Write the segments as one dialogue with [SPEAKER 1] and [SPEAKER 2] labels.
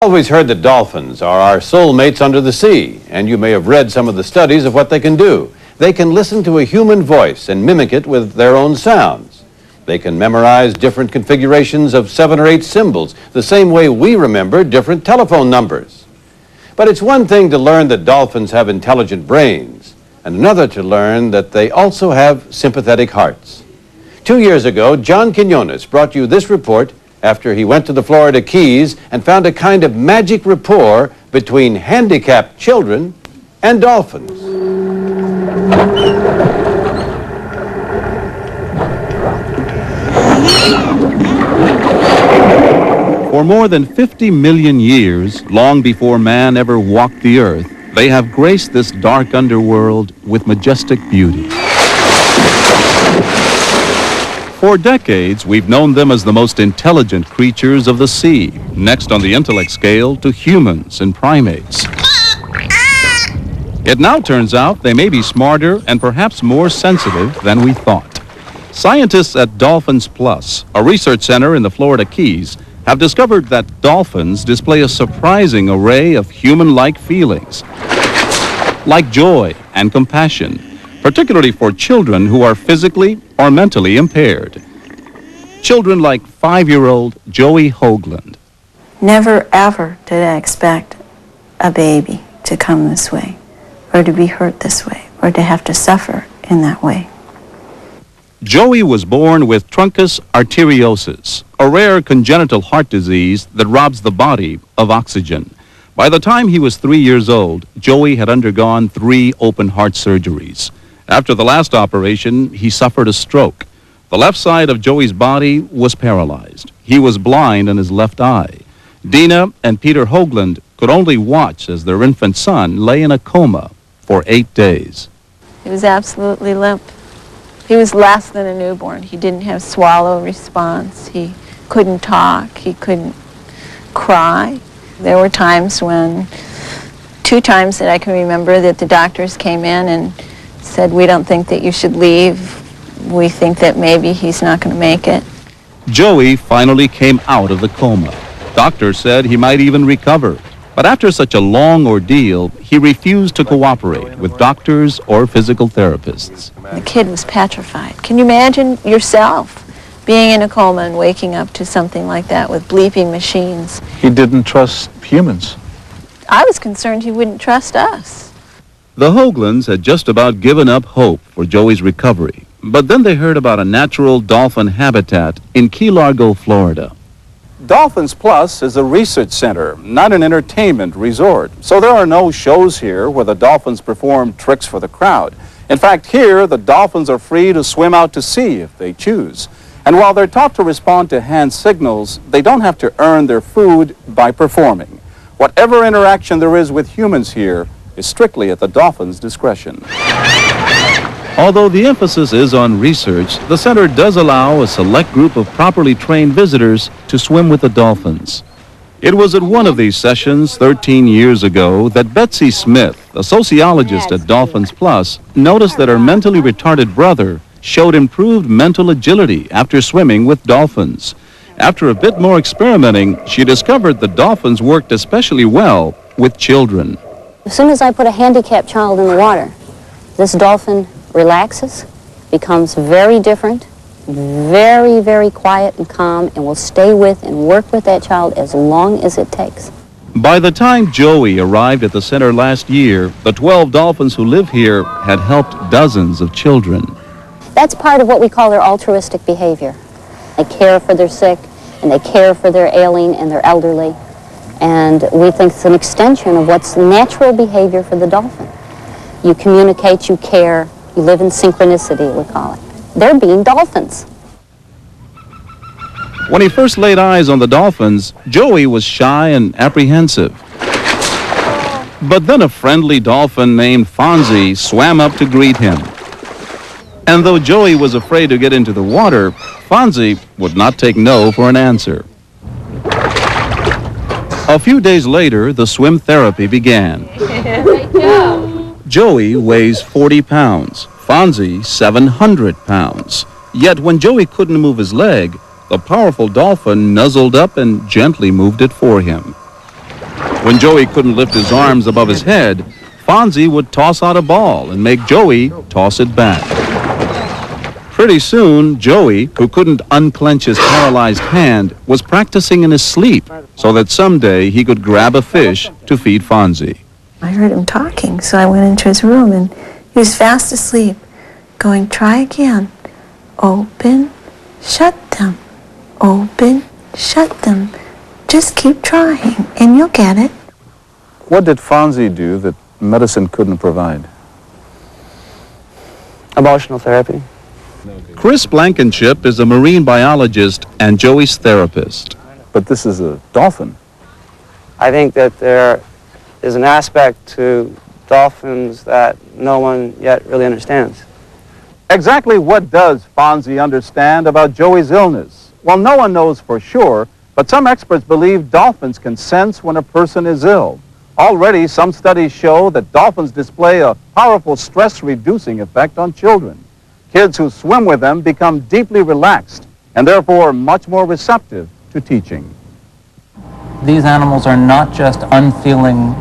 [SPEAKER 1] Always heard that dolphins are our soulmates under the sea, and you may have read some of the studies of what they can do. They can listen to a human voice and mimic it with their own sounds. They can memorize different configurations of 7 or 8 symbols, the same way we remember different telephone numbers. But it's one thing to learn that dolphins have intelligent brains, and another to learn that they also have sympathetic hearts. 2 years ago, John Quinones brought you this report after he went to the Florida Keys and found a kind of magic rapport between handicapped children and dolphins.
[SPEAKER 2] For more than 50 million years, long before man ever walked the earth, they have graced this dark underworld with majestic beauty. For decades, we've known them as the most intelligent creatures of the sea, next on the intellect scale to humans and primates. It now turns out they may be smarter and perhaps more sensitive than we thought. Scientists at Dolphins Plus, a research center in the Florida Keys, have discovered that dolphins display a surprising array of human-like feelings, like joy and compassion, particularly for children who are physically or mentally impaired. Children like 5-year-old Joey Hoagland.
[SPEAKER 3] Never ever did I expect a baby to come this way, or to be hurt this way, or to have to suffer in that way.
[SPEAKER 2] Joey was born with truncus arteriosus, a rare congenital heart disease that robs the body of oxygen. By the time he was 3 years old, Joey had undergone 3 open heart surgeries. After the last operation, he suffered a stroke. The left side of Joey's body was paralyzed. He was blind in his left eye. Dina and Peter Hoagland could only watch as their infant son lay in a coma for 8 days.
[SPEAKER 4] He was absolutely limp. He was less than a newborn. He didn't have swallow response. He couldn't talk. He couldn't cry. There were times when, 2 times that I can remember, that the doctors came in and said, "We don't think that you should leave. We think that maybe he's not going to make it."
[SPEAKER 2] Joey finally came out of the coma. Doctors said he might even recover. But after such a long ordeal, he refused to cooperate with doctors or physical therapists.
[SPEAKER 4] The kid was petrified. Can you imagine yourself being in a coma and waking up to something like that with bleeping machines?
[SPEAKER 5] He didn't trust humans.
[SPEAKER 4] I was concerned he wouldn't trust us.
[SPEAKER 2] The Hoaglands had just about given up hope for Joey's recovery, but then they heard about a natural dolphin habitat in Key Largo, Florida.
[SPEAKER 6] Dolphins Plus is a research center, not an entertainment resort. So there are no shows here where the dolphins perform tricks for the crowd. In fact, here, the dolphins are free to swim out to sea if they choose. And while they're taught to respond to hand signals, they don't have to earn their food by performing. Whatever interaction there is with humans here is strictly at the dolphins' discretion.
[SPEAKER 2] Although the emphasis is on research, the center does allow a select group of properly trained visitors to swim with the dolphins. It was at one of these sessions 13 years ago that Betsy Smith, a sociologist at Dolphins Plus, noticed that her mentally retarded brother showed improved mental agility after swimming with dolphins. After a bit more experimenting, she discovered the dolphins worked especially well with children.
[SPEAKER 7] As soon as I put a handicapped child in the water, this dolphin relaxes, becomes very different, very, very quiet and calm, and will stay with and work with that child as long as it takes.
[SPEAKER 2] By the time Joey arrived at the center last year, the 12 dolphins who live here had helped dozens of children.
[SPEAKER 7] That's part of what we call their altruistic behavior. They care for their sick, and they care for their ailing and their elderly. And we think it's an extension of what's natural behavior for the dolphin. You communicate, you care, you live in synchronicity, we call it. They're being dolphins.
[SPEAKER 2] When he first laid eyes on the dolphins, Joey was shy and apprehensive. But then a friendly dolphin named Fonzie swam up to greet him. And though Joey was afraid to get into the water, Fonzie would not take no for an answer. A few days later, the swim therapy began. Joey weighs 40 pounds, Fonzie 700 pounds. Yet when Joey couldn't move his leg, the powerful dolphin nuzzled up and gently moved it for him. When Joey couldn't lift his arms above his head, Fonzie would toss out a ball and make Joey toss it back. Pretty soon, Joey, who couldn't unclench his paralyzed hand, was practicing in his sleep so that someday he could grab a fish to feed Fonzie.
[SPEAKER 3] I heard him talking, so I went into his room, and he was fast asleep, going, "Try again. Open, shut them. Open, shut them. Just keep trying, and you'll get it."
[SPEAKER 6] What did Fonzie do that medicine couldn't provide?
[SPEAKER 8] Emotional therapy.
[SPEAKER 2] Chris Blankenship is a marine biologist and Joey's therapist.
[SPEAKER 6] But this is a dolphin.
[SPEAKER 8] I think that there is an aspect to dolphins that no one yet really understands.
[SPEAKER 6] Exactly what does Fonzie understand about Joey's illness? Well, no one knows for sure, but some experts believe dolphins can sense when a person is ill. Already, some studies show that dolphins display a powerful stress-reducing effect on children. Kids who swim with them become deeply relaxed and therefore much more receptive to teaching.
[SPEAKER 9] These animals are not just unfeeling,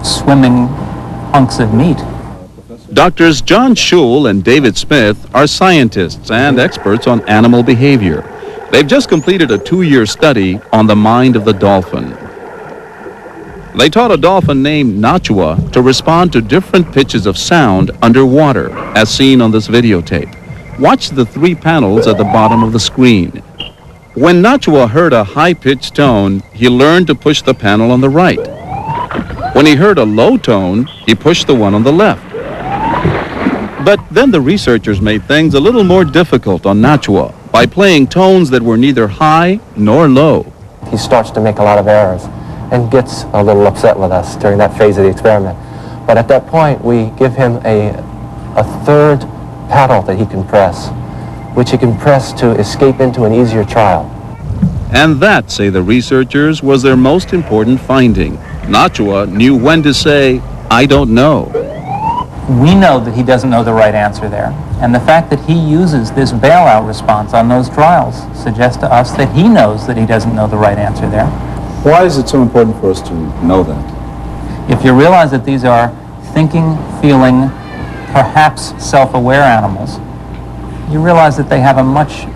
[SPEAKER 9] swimming hunks of meat.
[SPEAKER 2] Doctors John Schul and David Smith are scientists and experts on animal behavior. They've just completed a 2-year study on the mind of the dolphin. They taught a dolphin named Nachua to respond to different pitches of sound underwater, as seen on this videotape. Watch the 3 panels at the bottom of the screen. When Nachua heard a high-pitched tone, he learned to push the panel on the right. When he heard a low tone, he pushed the one on the left. But then the researchers made things a little more difficult on Nachua by playing tones that were neither high nor low.
[SPEAKER 10] He starts to make a lot of errors and gets a little upset with us during that phase of the experiment. But at that point, we give him a third paddle that he can press, which he can press to escape into an easier trial.
[SPEAKER 2] And that, say the researchers, was their most important finding. Nachua knew when to say, "I don't know."
[SPEAKER 9] We know that he doesn't know the right answer there. And the fact that he uses this bailout response on those trials suggests to us that he knows that he doesn't know the right answer there.
[SPEAKER 6] Why is it so important for us to know that?
[SPEAKER 9] If you realize that these are thinking, feeling, perhaps self-aware animals, you realize that they have a much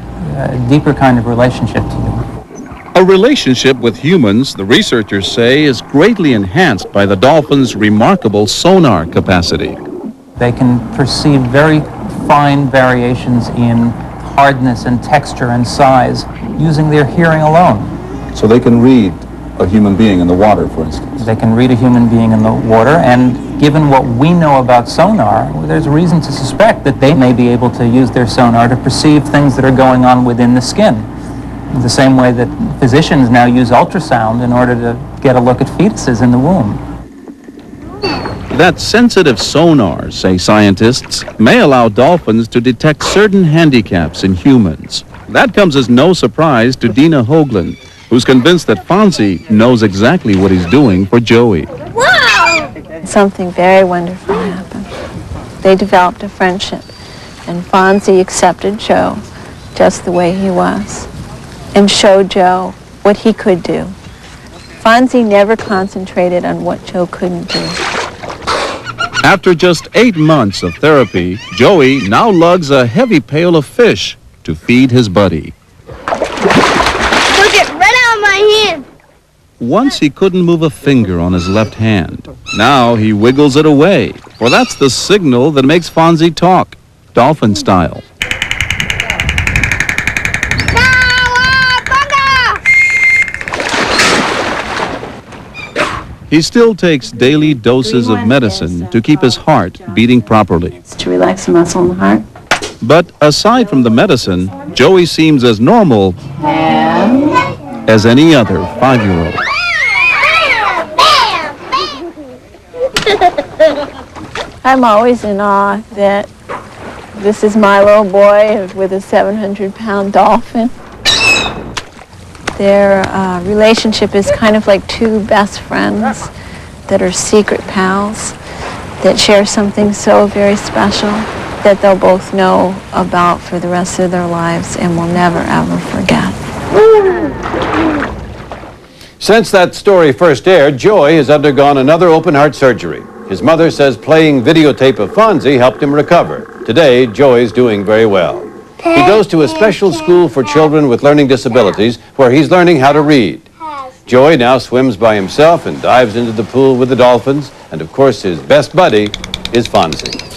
[SPEAKER 9] deeper kind of relationship to you.
[SPEAKER 2] A relationship with humans, the researchers say, is greatly enhanced by the dolphin's remarkable sonar capacity.
[SPEAKER 9] They can perceive very fine variations in hardness and texture and size using their hearing alone.
[SPEAKER 6] So they can read a human being in the water, for instance.
[SPEAKER 9] They can read a human being in the water, and given what we know about sonar, there's reason to suspect that they may be able to use their sonar to perceive things that are going on within the skin. The same way that physicians now use ultrasound in order to get a look at fetuses in the womb.
[SPEAKER 2] That sensitive sonar, say scientists, may allow dolphins to detect certain handicaps in humans. That comes as no surprise to Dina Hoagland, who's convinced that Fonzie knows exactly what he's doing for Joey.
[SPEAKER 4] Wow! Something very wonderful happened. They developed a friendship, and Fonzie accepted Joe just the way he was and showed Joe what he could do. Fonzie never concentrated on what Joe couldn't do.
[SPEAKER 2] After just 8 months of therapy, Joey now lugs a heavy pail of fish to feed his buddy.
[SPEAKER 11] Took it right out of my hand.
[SPEAKER 2] Once he couldn't move a finger on his left hand. Now he wiggles it away, for that's the signal that makes Fonzie talk, dolphin style. He still takes daily doses of medicine to keep his heart beating properly.
[SPEAKER 3] It's to relax the muscle in the heart.
[SPEAKER 2] But aside from the medicine, Joey seems as normal as any other 5-year-old.
[SPEAKER 4] I'm always in awe that this is my little boy with a 700-pound dolphin. Their relationship is kind of like 2 best friends that are secret pals that share something so very special that they'll both know about for the rest of their lives and will never, ever forget.
[SPEAKER 1] Since that story first aired, Joey has undergone another open-heart surgery. His mother says playing videotape of Fonzie helped him recover. Today, Joey's doing very well. He goes to a special school for children with learning disabilities where he's learning how to read. Joey now swims by himself and dives into the pool with the dolphins, and of course his best buddy is Fonzie.